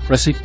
Proceed.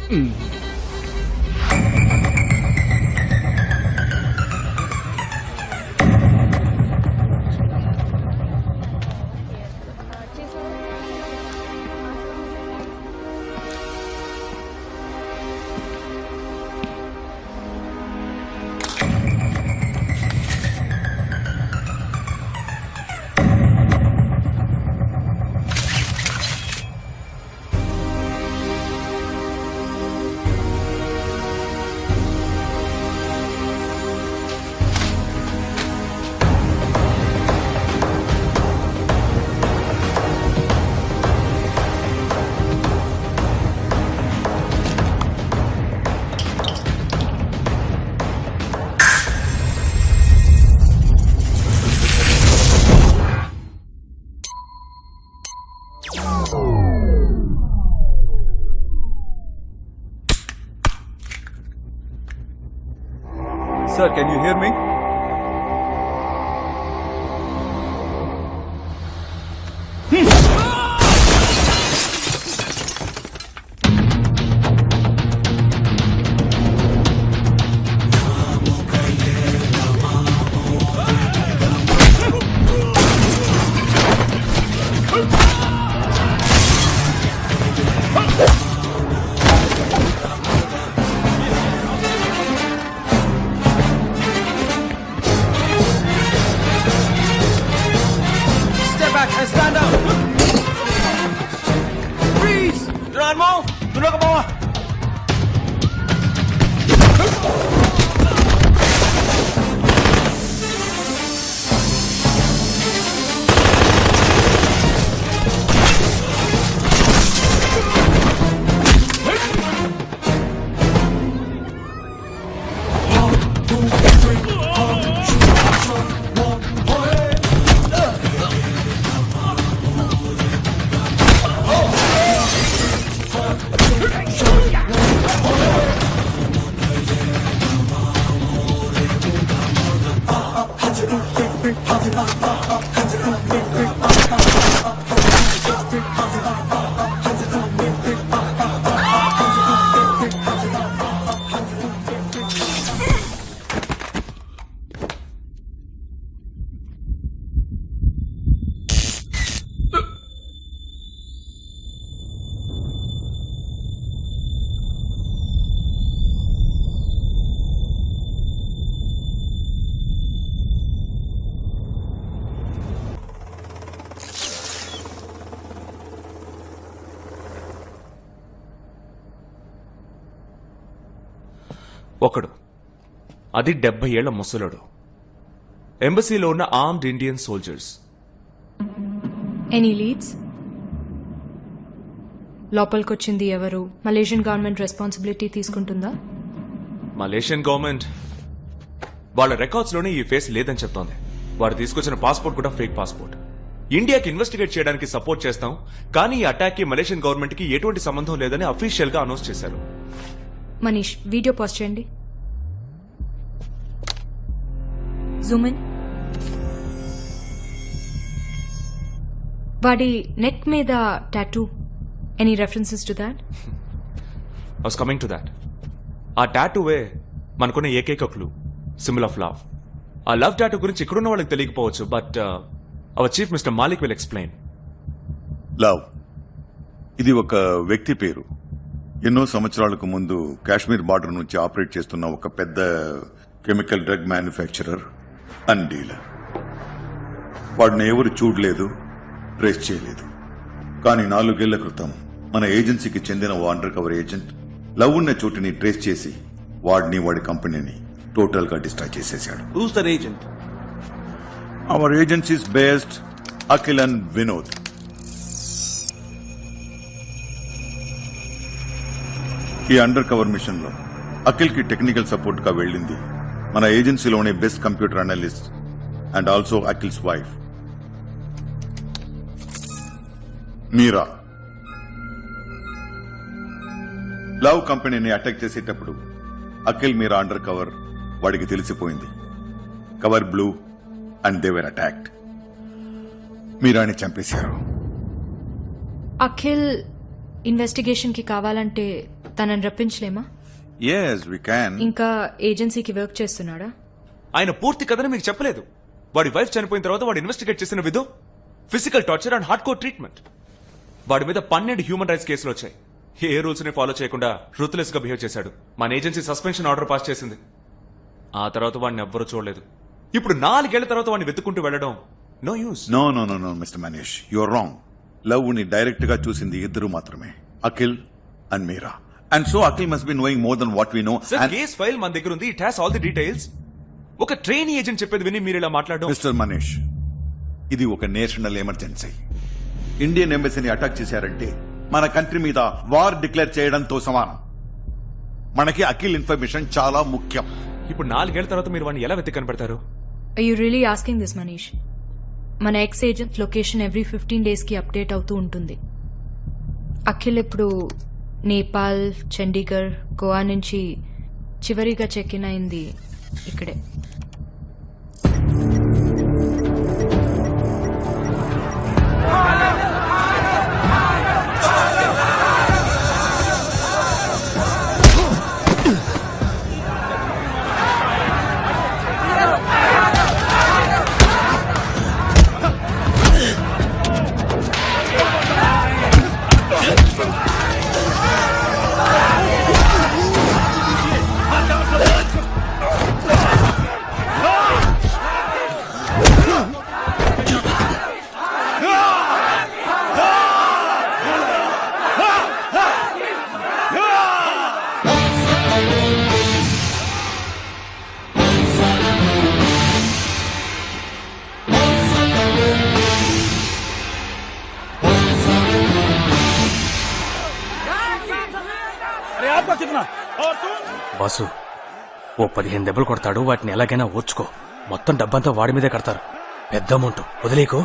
Sir, can you hear me? Step back and stand up. Freeze. Jangan mau. Tunduk ke bawah. ఒకడు అది 70 ఏళ్ల ముసలుడు ఎంబసీలో ఉన్న armed Indian soldiers. Any leads? లోపలికొచ్చింది ఎవరు? మలేషియన్ గవర్నమెంట్ రెస్పాన్సిబిలిటీ తీసుకుంటుందా? మలేషియన్ గవర్నమెంట్ వాళ్ళ రికార్డ్స్ లోనే ఈ ఫేస్ లేదని చెప్తోంది. వాడు తీసుకొచ్చిన పాస్పోర్ట్ కూడా ఫేక్ పాస్పోర్ట్. ఇండియాకి ఇన్వెస్టిగేట్ చేయడానికి సపోర్ట్ చేస్తాం, కానీ ఈ అటాక్ కి మలేషియన్ గవర్నమెంట్ కి ఎటువంటి సంబంధం లేదని అఫీషియల్ గా అనౌన్స్ చేశారు. మనీష్, వీడియో పాస్ట్ చేయండి. Zoom in. వాడి నెక్ మీద tattoo. Any references to that? I was coming to that. ఆ టాటూవే మనకున్న ఏకైక క్లూ, సింబల్ ఆఫ్ లవ్. ఆ లవ్ టాటూ గురించి ఇక్కడున్న వాళ్ళకి తెలియకపోవచ్చు, but our chief mister Malik will explain. Love ఇది ఒక వ్యక్తి పేరు. ఎన్నో సంవత్సరాలకు ముందు కాశ్మీర్ బార్డర్ నుంచి ఆపరేట్ చేస్తున్న ఒక పెద్ద chemical drug manufacturer and dealer. వాడిని ఎవరు చూడలేదు, ట్రేస్ చేయలేదు. కానీ 4 ఏళ్ల క్రితం మన ఏజెన్సీకి చెందిన ఓ అండర్ కవర్ ఏజెంట్ లవ్ ఉన్న చోటుని ట్రేస్ చేసి వాడిని, వాడి కంపెనీని టోటల్ గా డిస్ట్రాయ్ చేసేశాడు. Who's that agent? Our agencies based Akhil and Vinod. ఈ అండర్ కవర్ మిషన్ లో అఖిల్ కి టెక్నికల్ సపోర్ట్ గా వెళ్ళింది మన ఏజెన్సీలోనే best computer analyst and also Akhil's wife Meera. Love కంపెనీని అటాక్ చేసేటప్పుడు అఖిల్ మీరా అండర్ కవర్ వాడికి తెలిసిపోయింది. Cover blew and they were attacked. మీరాని చంపేశారు. అఖిల్ ఇన్వెస్టిగేషన్ కి కావాలంటే తనని రప్పించలేమా? Yes we can. ఇంకా ఏజెన్సీకి వర్క్ చేస్తున్నాడా? ఆయన పూర్తి కథని మీకు చెప్పలేదు. వాడి వైఫ్ చనిపోయిన తర్వాత వాడు ఇన్వెస్టిగేట్ చేసిన విధం physical torture and hard core treatment. వాడి మీద 12 హ్యూమన్ రైట్స్ కేసులు వచ్చాయి. ఏ రూల్స్ ని ఫాలో చేయకుండా రూత్లెస్ గా బిహేవ్ చేశాడు. మన ఏజెన్సీ సస్పెన్షన్ ఆర్డర్ పాస్ చేసింది. ఆ తర్వాత వాడిని ఎవ్వరూ చూడలేదు. ఇప్పుడు 4 ఏళ్ల తర్వాత వాడిని వెతుక్కుంటూ వెళ్ళడం no use. No no no no mister Manish, your wrong. Love ని డైరెక్ట్ గా చూసింది ఇద్దరు మాత్రమే, Akhil and Meera. And so Akhil must be knowing more than what we know. Case file మన దగ్గర ఉంది. It has all the details. ఒక ట్రైనీ ఏజెంట్ చెప్పేది విని మీరు ఇలా మాట్లాడడం. మిస్టర్ మనీష్, ఇది ఒక నేషనల్ ఎమర్జెన్సీ. ఇండియన్ ఎంబసీని అటాక్ చేశారంటే మన కంట్రీ మీద వార్ డిక్లేర్ చేయడంతో సమానం. మనకి అఖిల్ ఇన్ఫర్మేషన్ చాలా ముఖ్యం. ఇప్పుడు 4 ఏళ్ల తర్వాత మీరు వాడిని ఎలా వెతికి కనపడతారు? Are you really asking this, Manish? మన ex agent location every 15 days కి అప్డేట్ అవుతూ ఉంటుంది. అఖిల్ ఇప్పుడు నేపాల్, చండీగఢ్, గోవా నుంచి చివరిగా చెక్ ఇన్ అయింది ఇక్కడే. బాసు, ఓ 15 దెబ్బలు కొడతాడు. వాటిని ఎలాగైనా ఓర్చుకో. మొత్తం డబ్బంతా వాడి మీదే కడతారు. పెద్ద అమౌంట్ వదిలేకు.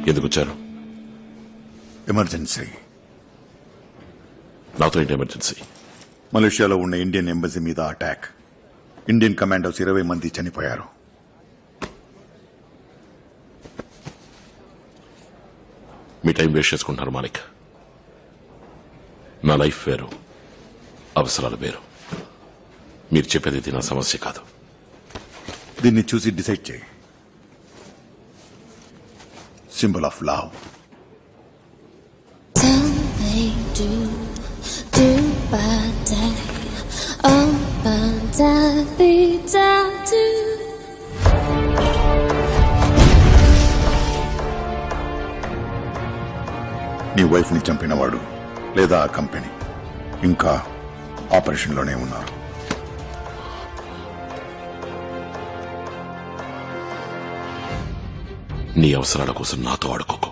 ఎందుకు వచ్చారు? ఎమర్జెన్సీ. నాతో ఏంటి ఎమర్జెన్సీ? మలేషియాలో ఉన్న ఇండియన్ ఎంబసీ మీద అటాక్. ఇండియన్ కమాండోస్ 20 మంది చనిపోయారు. మీ టైం వేస్ట్ చేసుకుంటున్నారు మాలిక్. నా లైఫ్ వేరు, అవసరాలు వేరు. మీరు చెప్పేది ఇది నా సమస్య కాదు. దీన్ని చూసి డిసైడ్ చేయి. Symbol of love. నీ వైఫ్ ని చంపినవాడు లేదా ఆ కంపెనీ ఇంకా ఆపరేషన్లోనే ఉన్నారు. నీ అవసరాల కోసం నాతో ఆడుకోకు.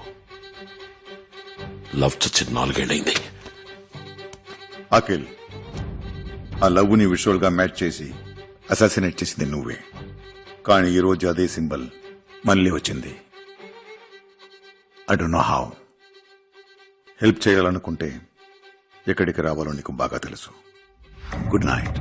లవ్ చచ్చి 4 ఏళ్ళైంది. అఖిల్, ఆ లవ్ ని విజువల్ గా మ్యాచ్ చేసి అసాసినేట్ చేసింది నువ్వే. కానీ ఈరోజు అదే సింబల్ మళ్ళీ వచ్చింది. I don't know how. Help చేయాలనుకుంటే ఎక్కడికి రావాలో నీకు బాగా తెలుసు. Good night.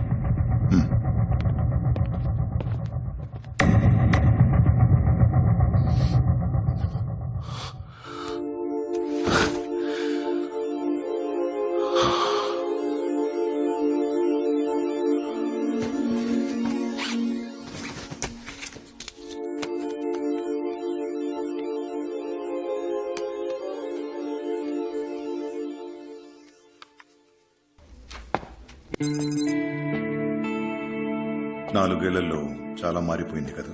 నాలుగేళ్లలో చాలా మారిపోయింది కదా.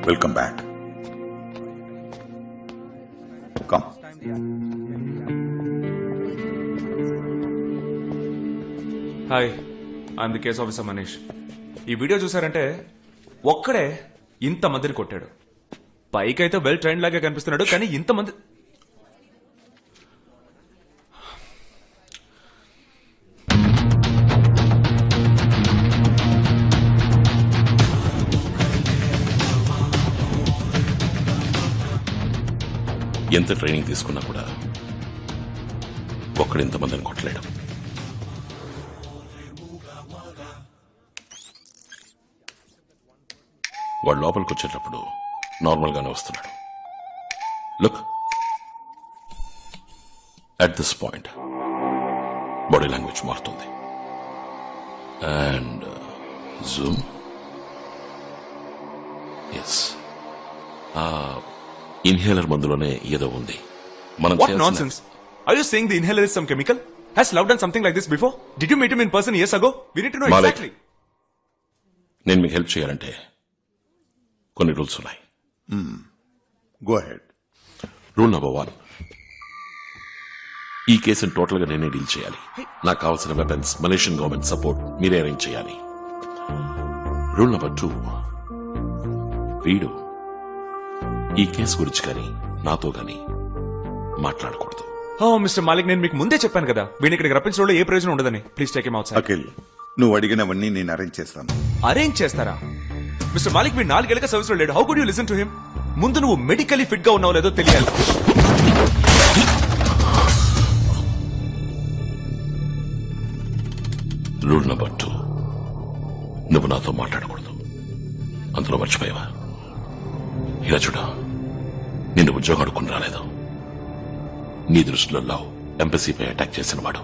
Welcome back. Come. Hi, I'm the case officer Manish. ఈ వీడియో చూసారంటే ఒక్కడే ఇంతమందిని కొట్టాడు. పైకైతే వెల్ ట్రైన్ లాగా కనిపిస్తున్నాడు, కానీ ఇంతమంది ఎంత ట్రైనింగ్ తీసుకున్నా కూడా ఒక్కడు ఇంతమందిని కొట్టలేడు. వాడు లోపలికి వచ్చేటప్పుడు నార్మల్ గానే వస్తున్నాడు. Look, at this point body language మారుతుంది. And zoom. ఎస్, ఇన్హేలర్ మందులోనే ఏదో ఉంది. మనం What చేయాల్సిన- nonsense? Are you saying the inhaler is some chemical? Has Love done something like this before? Did you meet him in person years ago? We need to know Malik. exactly. నేను మీకు help చేయాలంటే కొన్ని rules ఉన్నాయి. Go head. Rule number 1, ఈ కేసును total గా నేనే deal చేయాలి. నాకు కావాల్సిన వెపన్స్, మలేషియన్ గవర్నమెంట్ సపోర్ట్ మీరే అరేంజ్ చేయాలి. రూల్ నెంబర్ 2, వీడు ఈ కేసు గురించి కానీ నాతో కానీ మాట్లాడకూడదు. Oh, Mr. Malik, నేను మీకు ముందే చెప్పాను కదా, వీడిని ఇక్కడికి రప్పించడంలో ఏ ప్రయోజనం ఉండదని. Please take him out side. Akhil, నువ్వు అడిగినవన్నీ నేను అరేంజ్ చేస్తాను. అరేంజ్ చేస్తారా? మిస్టర్ మాలిక్ వీడు 4 ఏళ్ళగా సర్వీస్ లో లేడు. How could you listen to him? ముందు నువ్వు మెడికలీ ఫిట్ గా ఉన్నావు లేదో తెలియాలి. రూల్ నెంబర్ 2, నువ్వు నాతో మాట్లాడకూడదు. అందులో మర్చిపోయావా? ఇలా చూడ, నిన్ను ఉద్యోగం అడుక్కుని రాలేదు. నీ దృష్టిలో లవ్ ఎంబసీపై అటాక్ చేసిన వాడు,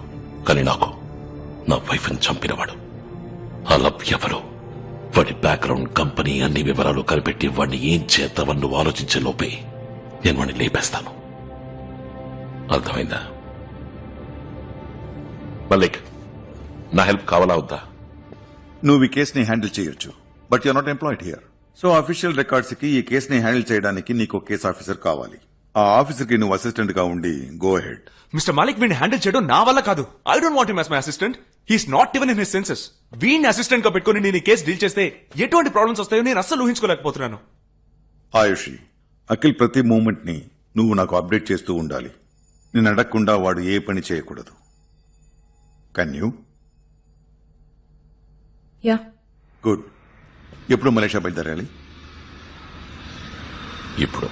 కానీ నాకు నా వైఫ్ ని చంపినవాడు. ఆ లవ్ ఎవరు, వాడి బ్యాక్గ్రౌండ్, కంపెనీ అన్ని వివరాలు కనిపెట్టి వాడిని ఏం చేద్దామని నువ్వు ఆలోచించే లోపే నేను వాడిని లేపేస్తాను. అర్థమైందా? మల్లిక్, నా హెల్ప్ కావాలా వద్దా? నువ్వు ఈ కేసుని హ్యాండిల్ చేయొచ్చు, but you are not employed here. So official records కి ఈ కేసుని హ్యాండిల్ చేయడానికి నీకు ఒక కేసు ఆఫీసర్ కావాలి. ఆ ఆఫీసర్ కి నువ్వు అసిస్టెంట్ గా ఉండి గో హెడ్. మిస్టర్ మాలిక్ వీడిని హ్యాండిల్ చేయడం నా వల్ల కాదు. I don't want him as my assistant. He's not even in his senses. వీడిని అసిస్టెంట్ గా పెట్టుకుని నేను ఈ కేసు డీల్ చేస్తే ఎటువంటి ప్రాబ్లమ్స్ వస్తాయో నేను అస్సలు ఊహించుకోలేకపోతున్నాను. ఆయుషి, అఖిల్ ప్రతి మూమెంట్ ని నువ్వు నాకు అప్డేట్ చేస్తూ ఉండాలి. నేను అడగకుండా వాడు ఏ పని చేయకూడదు. Can you? యా. గుడ్. ఎప్పుడు మలేషియా బయలుదేరాలి? ఇప్పుడు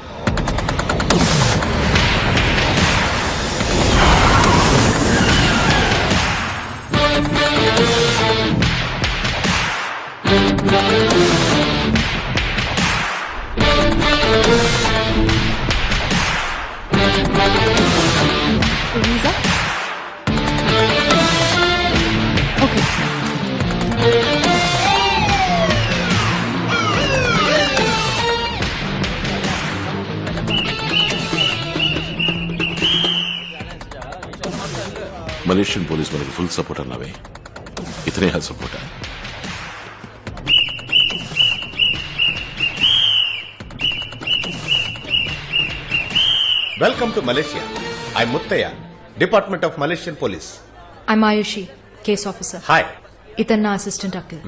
Visa? Okay. మలేషియన్ పోలీస్ మనకి ఫుల్ సపోర్ట్ అన్నావే, ఇతనే help support. Welcome to Malaysia. I'm Muttaya, Department of Malaysian Police. I'm Ayushi, case officer. Hi. ఇతను నా అసిస్టెంట్ అఖిల్.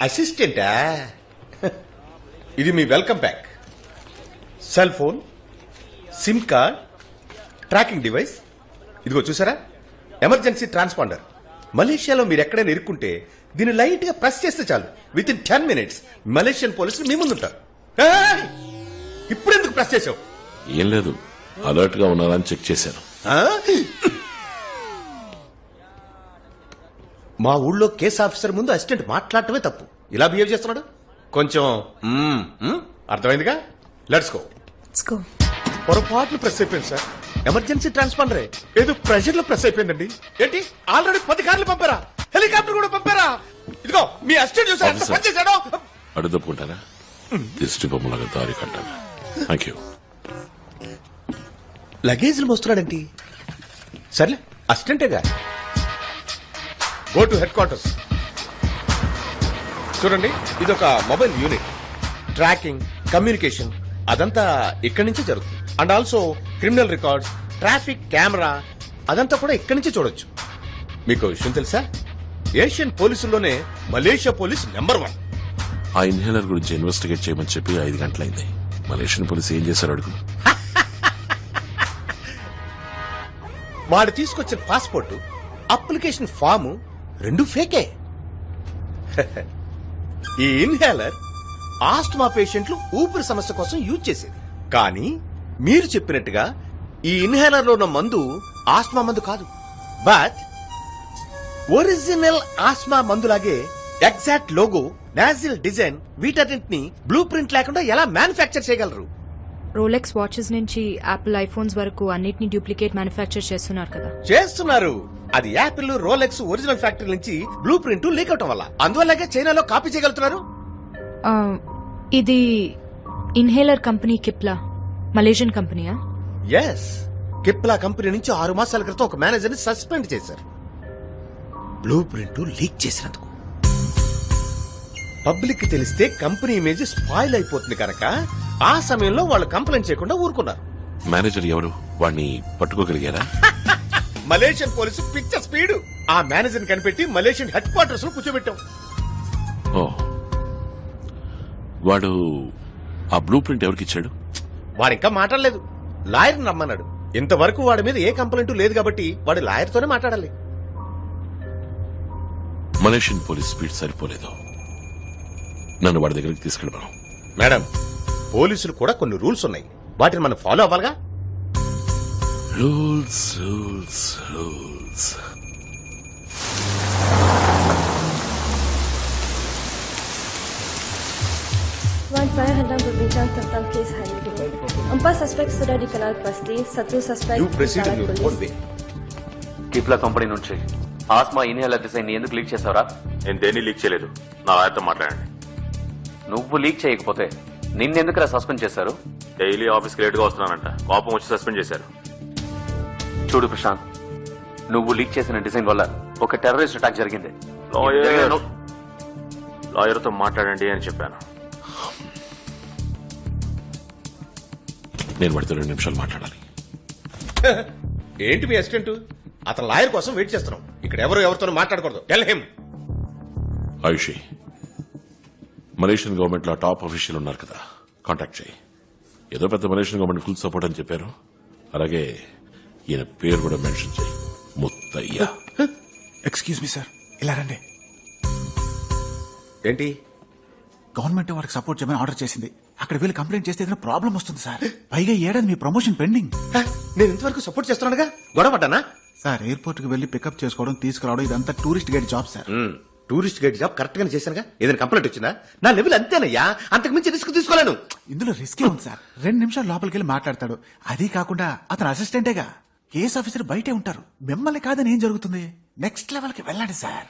అసిస్టెంటా? ఇది మీ welcome pack. Cell phone, SIM card, tracking device. ఇదిగో చూసారా, emergency transponder. మలేషియాలో మీరు ఎక్కడైనా ఇరుక్కుంటే దీన్ని లైట్ గా ప్రెస్ చేస్తే చాలు విత్ ఇన్ 10 minutes మలేషియన్ పోలీసులు మీ ముందుంటారు. ఏయ్! ఇప్పుడెందుకు ప్రెస్ చేసావు? ఏం లేదు, అలర్ట్ గా ఉన్నారని చెక్ చేశాను. ఆ? మా ఊళ్ళో కేసు ఆఫీసర్ ముందు అసిస్టెంట్ మాట్లాడటమే తప్పు. ఇలా బిహేవ్ చేస్తున్నాడు కొంచెం అర్థమైందిగా. Let's go. Let's go. పొరపాట్లు ప్రెస్ అయిపోయింది సార్. ఎమర్జెన్సీ ట్రాన్స్పాండరే ఏదో ప్రెషర్ లో ప్రెస్ అయిపోయిందండి. ఏంటి ఆల్రెడీ 10 కార్లు పంపారా? హెలికాప్టర్ కూడా పంపారా? ఇదిగో మీ అసిస్టెంట్ చూసారు ఎంత పని చేశాడో. అడు తప్పుకుంటారా? దిష్టి బొమ్మలాగా దారి కంటాను. Thank you. లగేజ్లు మోస్తున్నాడండి. సర్లే అసిస్టెంటేగా. Go to headquarters. చూడండి ఇది ఒక మొబైల్ యూనిట్. ట్రాకింగ్, కమ్యూనికేషన్ అదంతా ఇక్కడి నుంచే జరుగుతుంది. And also criminal records, traffic camera అదంతా కూడా ఇక్కడి నుంచే చూడొచ్చు. మీకు విషయం తెలుసా? ఏషియన్ పోలీసుల్లోనే మలేషియా పోలీస్ నెంబర్ 1. ఆ ఇన్హేలర్ గురించి ఇన్వెస్టిగేట్ చేయమని చెప్పి 5 గంటలైంది. మలేషియన్ పోలీస్ ఏం చేశారు అడుగు. వాడు తీసుకొచ్చిన పాస్పోర్ట్, అప్లికేషన్ ఫాము 2 ఫేకే. ఈ ఇన్హేలర్ ఆస్ట్మా పేషెంట్లు ఊపిరి సమస్య కోసం యూజ్ చేసేది. కానీ మీరు చెప్పినట్టుగా ఈ ఇన్హేలర్ లో ఉన్న మందు ఆస్మా మందు కాదు. బట్ ఒరిజినల్ ఆస్మా మందులాగే ఎగ్జాక్ట్ లోగో, నాజిల్ డిజైన్ వీటన్నింటిని బ్లూ ప్రింట్ లేకుండా ఎలా మ్యానుఫ్యాక్చర్ చేయగలరు? రోలెక్స్ వాచెస్ నుంచి యాపిల్ ఐఫోన్స్ వరకు అన్నిటిని డూప్లికేట్ మ్యానుఫ్యాక్చర్ చేస్తున్నారు కదా. చేస్తున్నారు. అది యాపిల్, రోలెక్స్ ఒరిజినల్ ఫ్యాక్టరీ నుంచి బ్లూ ప్రింట్ లీక్ అవటం వల్ల. అందువల్లగే చైనాలో కాపీ చేయగలుగుతున్నారు. ఇది ఇన్హేలర్ కంపెనీ కిప్లా, మలేషియన్ కంపెనీయా? ఎస్, కిప్లా కంపెనీ నుంచి 6 మాసాల క్రితం ఒక మేనేజర్ ని సస్పెండ్ చేశారు. బ్లూ ప్రింట్ లీక్ చేసినందుకు. పబ్లిక్ కి తెలిస్తే కంపెనీ ఇమేజ్ స్పాయిల్ అయిపోతుంది కనుక ఆ సమయంలో వాళ్ళు కంప్లైంట్ చేయకుండా ఊరుకున్నారు. మేనేజర్ ఎవరు? వాడిని పట్టుకోగలిగారా? మలేషియన్ పోలీసు పిచ్చ స్పీడ్. ఆ మేనేజర్ కనిపెట్టి మలేషియన్ హెడ్ క్వార్టర్స్ లో కూర్చోబెట్టాం. ఓ, వాడు ఆ బ్లూ ప్రింట్ ఎవరికి ఇచ్చాడు? వాడు ఇంకా మాట్లాడలేదు. లాయర్ రమ్మన్నాడు. ఇంతవరకు వాడి మీద ఏ కంప్లైంట్ లేదు కాబట్టి వాడు లాయర్ తోనే మాట్లాడాలి. మలేషియన్ పోలీస్ స్పీడ్ సరిపోలేదు. నన్ను వాడి దగ్గరికి తీసుకెళ్ళమను. మేడం, పోలీసులు కూడా కొన్ని రూల్స్ ఉన్నాయి. వాటిని మనం ఫాలో అవ్వాలిగా. Rules rules rules. Saya hendak berbincang tentang kes hari ini. 4 suspek sudah dikenal pasti. 1 suspek You proceed in your own way. Cipla company నుంచి ఆస్మా ఇన్హేలర్ డిజైన్ ఎందుకు లీక్ చేసావురా? నేను దేన్ని లీక్ చేయలేదు. నా ఆయనతో మాట్లాడండి. నువ్వు లీక్ చేయకపోతే నిన్నెందుకురా సస్పెండ్ చేశారు? డైలీ ఆఫీస్కి లేట్గా వస్తున్నానంట. కోపం వచ్చి సస్పెండ్ చేశారు. చూడు ప్రశాంత్, నువ్వు లీక్ చేసిన డిజైన్ వల్ల ఒక టెర్రరిస్ట్ అటాక్ జరిగింది. లాయర్తో మాట్లాడండి అని చెప్పాను. నేను వాడితో 2 నిమిషాలు మాట్లాడాలి. ఏంటి మీ అసిస్టెంట్? అతను లాయర్ కోసం వెయిట్ చేస్తున్నాం. ఇక్కడ ఎవరితో మాట్లాడకూడదు. Tell him. Ayushi, Malaysian government లో టాప్ అఫీషియల్ ఉన్నారు కదా, కాంటాక్ట్ చేయి. ఏదో పెద్ద మలేషియన్ గవర్నమెంట్ ఫుల్ సపోర్ట్ అని చెప్పారు. అలాగే ఈయన పేరు కూడా మెన్షన్ చేయి, ముత్తయ్య. ఎక్స్క్యూజ్ మీ సార్, ఇలా రండి. ఏంటి? గవర్నమెంట్ వారికి సపోర్ట్ చేయమని ఆర్డర్ చేసింది. అక్కడ వీళ్ళు కంప్లైంట్ చేస్తే ఏదైనా ప్రాబ్లం వస్తుంది సార్. పైగా ఏడాది మీ ప్రమోషన్ పెండింగ్. నేను ఇంతవరకు సపోర్ట్ చేస్తున్నానుగా. గొడవ పడ్డానా? సార్, ఎయిర్పోర్ట్ కి వెళ్లి పికప్ చేసుకోవడం, తీసుకురావడం ఇదంతా tourist guide job sir. Tourist guide job correct గానే చేశానుగా. ఏదైనా కంప్లైంట్ వచ్చిందా? నా లెవెల్ అంతేనయ్యా, అంతకు మించి రిస్క్ తీసుకోలేను. ఇందులో రిస్కే ఉంది సార్. 2 నిమిషాలు లోపలికి వెళ్ళి మాట్లాడతాడు. అది కాకుండా అతను అసిస్టెంటేగా. కేస్ ఆఫీసర్ బయటే ఉంటారు. మిమ్మల్ని కాదని ఏం జరుగుతుంది? నెక్స్ట్ లెవెల్ కి వెళ్ళండి sir.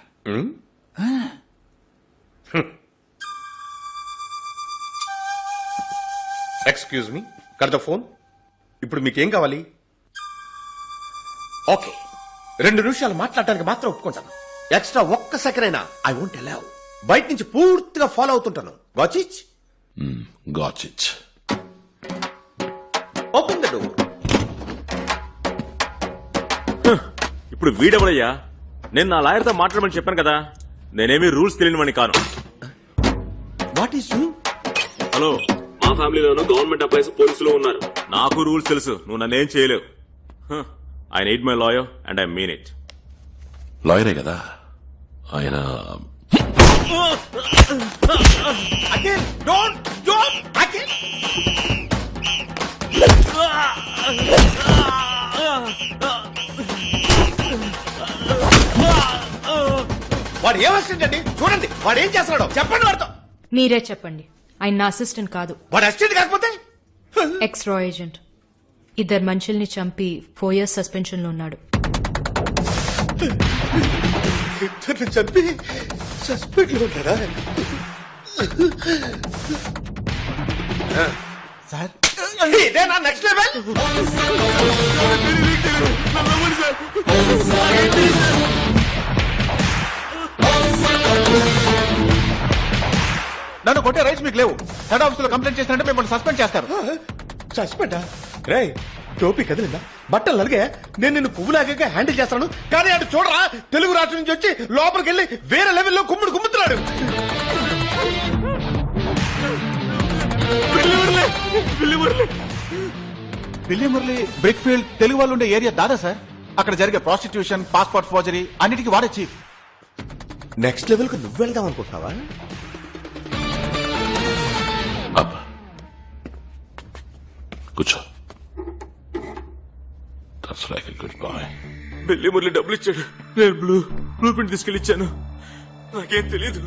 Excuse me, cut the phone. ఇప్పుడు మీకేం కావాలి? ఓకే, 2 నిమిషాలు మాట్లాడడానికి మాత్రం ఒప్పుకుంటాను. ఎక్స్ట్రా 1 సెకండ్ అయినా ఐ వోంట్ అలౌ. బయట నుంచి పూర్తిగా ఫాలో అవుతుంటాను. Gotcha? Gotcha. Open the door. ఇప్పుడు వీడెవడయ్యా? నేను నా లాయర్తో మాట్లాడమని చెప్పాను కదా. నేనేమీ రూల్స్ తెలియనివని కాను. What is you? హలో, మా ఫ్యామిలీలోనూ గవర్నమెంట్ ఎంప్లాయీస్ పోలీసులు ఉన్నారు. నాకు రూల్స్ తెలుసు. నువ్వు నన్నేం చేయలేవు. I need my lawyer and I mean it. లాయరే కదా ఆయన. అఖిల్ డోంట్ అఖిల్. వాడు ఏం అసిస్టెంట్ అండి? చూడండి వాడు ఏం చేస్తున్నాడో చెప్పండి వాడితో. మీరే చెప్పండి. ఆయన నా అసిస్టెంట్ కాదు, వాడు అసిస్టెంట్ కాకపోతే ఎక్స్ రా ఏజెంట్. ఇద్దరు మనుషుల్ని చంపి 4 years సస్పెన్షన్ లో ఉన్నాడు. ఇద్దరిని చంపి సస్పెండ్ లో ఉంటాడా? సార్ ఇదే నా నెక్స్ట్ లెవెల్. నన్ను కొట్టే రైట్స్ మీకు లేవు. హెడ్ ఆఫీస్ లో కంప్లైంట్ చేసినట్టే మిమ్మల్ని సస్పెండ్ చేస్తారు. సస్పెండా? రే టోపీ కదిలిందా? బట్టలు నలిగే నేను నిన్ను పువ్వులాగా హ్యాండిల్ చేస్తాను, కానీ అటు చూడరా తెలుగు రాష్ట్రం నుంచి వచ్చి లోపలికి వెళ్ళి వేరే లెవెల్లో కుమ్ముతున్నాడు. బిల్లి మురళి బ్రిక్ ఫీల్డ్ తెలుగు వాళ్ళు ఉండే ఏరియా దాదా సార్. అక్కడ జరిగే ప్రాస్టిట్యూషన్, పాస్పోర్ట్ ఫోర్జరీ అన్నిటికీ వాడే చీఫ్. నెక్స్ట్ లెవెల్ కు నువ్వు వెళ్దాం అనుకుంటున్నావా? అబ్బా కూర్చో. That's like a good boy. బిల్లి మురళి డబ్బులు ఇచ్చాడు, నేను బ్లూ ప్రింట్ తీసుకెళ్ళి ఇచ్చాను. నాకేం తెలియదు.